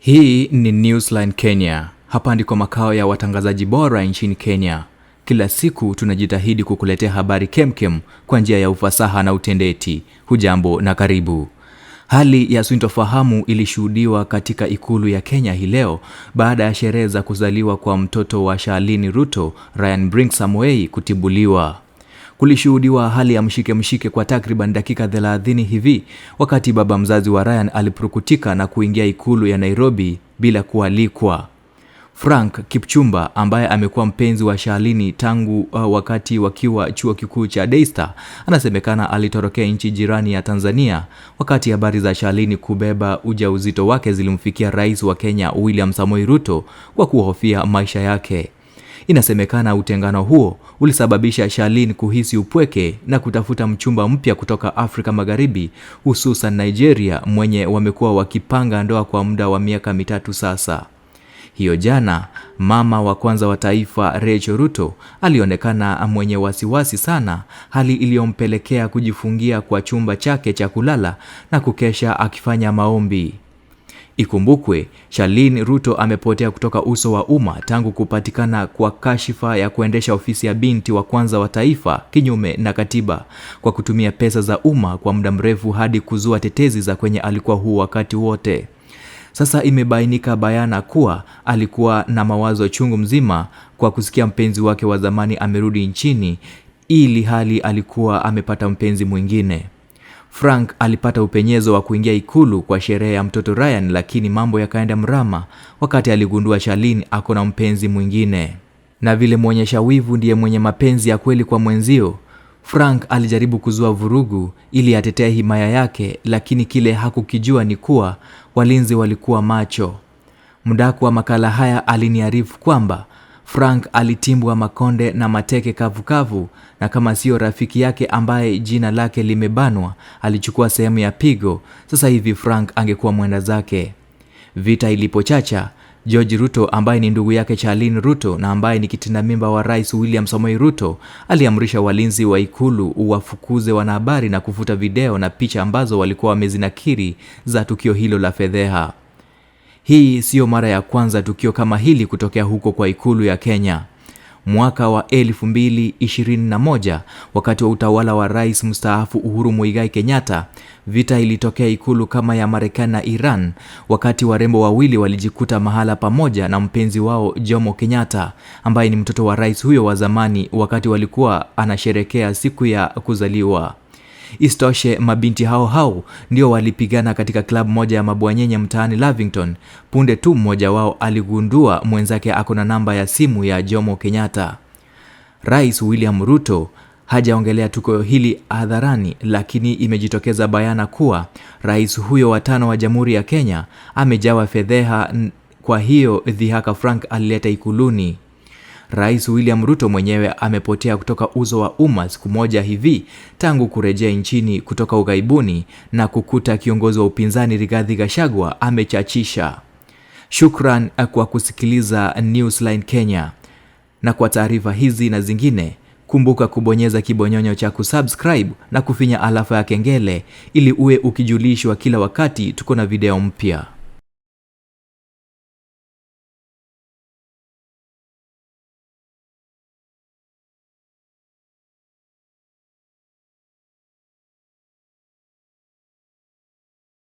Hii ni Newsline Kenya. Hapa ndiko makao ya watangazaji bora nchini Kenya. Kila siku tunajitahidi kukuletea habari kemkem kwa njia ya ufasaha na utendeti. Hujambo na karibu. Hali ya sintofahamu ilishuhudiwa katika ikulu ya Kenya hii leo baada ya sherehe za kuzaliwa kwa mtoto wa Charlene Ruto, Ryan Brinks Samoei, kutibuliwa. Kulishuhudiwa hali ya mshike kwa takriban dakika 30 hivi wakati baba mzazi wa Ryan alipurukutika na kuingia ikulu ya Nairobi bila kualikwa. Frank Kipchumba, ambaye amekuwa mpenzi wa Charlene tangu wakati wakiwa chuo kikuu cha Daystar, anasemekana alitorokea nchi jirani ya Tanzania wakati habari za Charlene kubeba ujauzito wake zilimfikia Rais wa Kenya William Samoei Ruto kwa kuhofia maisha yake. Inasemekana utengano huo ulisababisha Charlene kuhisi upweke na kutafuta mchumba mpya kutoka Afrika Magharibi, hususan Nigeria, mwenye wamekuwa wakipanga ndoa kwa muda wa miaka 3 sasa. Hiyo jana, mama wa kwanza wa taifa Rachel Ruto alionekana mwenye wasiwasi sana, hali iliyompelekea kujifungia kwa chumba chake cha kulala na kukesha akifanya maombi. Ikumbukwe, Charlene Ruto amepotea kutoka uso wa umma tangu kupatikana kwa kashifa ya kuendesha ofisi ya binti wa kwanza wa taifa kinyume na katiba kwa kutumia pesa za umma kwa muda mrefu hadi kuzua tetezi za kwenye alikuwa huu wakati wote. Sasa imebainika bayana kuwa alikuwa na mawazo chungu mzima kwa kusikia mpenzi wake wa zamani amerudi nchini, ili hali alikuwa amepata mpenzi mwingine. Frank alipata upenyezo wa kuingia ikulu kwa sherehe ya mtoto Ryan, lakini mambo yakaenda mrama wakati aligundua Charlene ako na mpenzi mwingine. Na vile muonyesha wivu ndiye mwenye mapenzi ya kweli kwa mwenzio, Frank alijaribu kuzua vurugu ili atetee himaya yake, lakini kile hakukijua ni kuwa walinzi walikuwa macho. Mdaku wa makala haya aliniarifu kwamba Frank alitimbwa makonde na mateke kavukavu, na kama sio rafiki yake ambaye jina lake limebanwa alichukua sehemu ya pigo, sasa hivi Frank angekuwa mwenda zake. Vita ilipochacha, George Ruto, ambaye ni ndugu yake Charlene Ruto na ambaye ni kitinda mimba wa Rais William Samoei Ruto, aliamrisha walinzi wa ikulu wafukuze wanahabari na kufuta video na picha ambazo walikuwa wamezinakiri za tukio hilo la fedheha. Hii sio mara ya kwanza tukio kama hili kutokea huko kwa ikulu ya Kenya. Mwaka wa 2021, wakati wa utawala wa Rais mstaafu Uhuru Muigai Kenyatta, vita ilitokea ikulu kama ya Marekani na Iran wakati warembo wawili walijikuta mahala pamoja na mpenzi wao Jomo Kenyatta, ambaye ni mtoto wa rais huyo wa zamani, wakati walikuwa anasherekea siku ya kuzaliwa. Istoshe, mabinti hao ndio walipigana katika klabu moja ya mabwanyenye mtaani Lavington punde tu mmoja wao aligundua mwenzake ako na namba ya simu ya Jomo Kenyatta. Rais William Ruto hajaongelea tukio hili hadharani, lakini imejitokeza bayana kuwa rais huyo wa 5 wa Jamhuri ya Kenya amejawa fedheha, kwa hiyo dhihaka Frank alileta ikuluni. Rais William Ruto mwenyewe amepotea kutoka uso wa umma siku moja hivi tangu kurejea nchini kutoka ughaibuni na kukuta kiongozi wa upinzani Rigathi Gachagua amechachisha. Shukran kwa kusikiliza Newsline Kenya, na kwa taarifa hizi na zingine kumbuka kubonyeza kibonyonyo cha kusubscribe na kufinya alafa ya kengele ili uwe ukijulishwa kila wakati tuko na video mpya.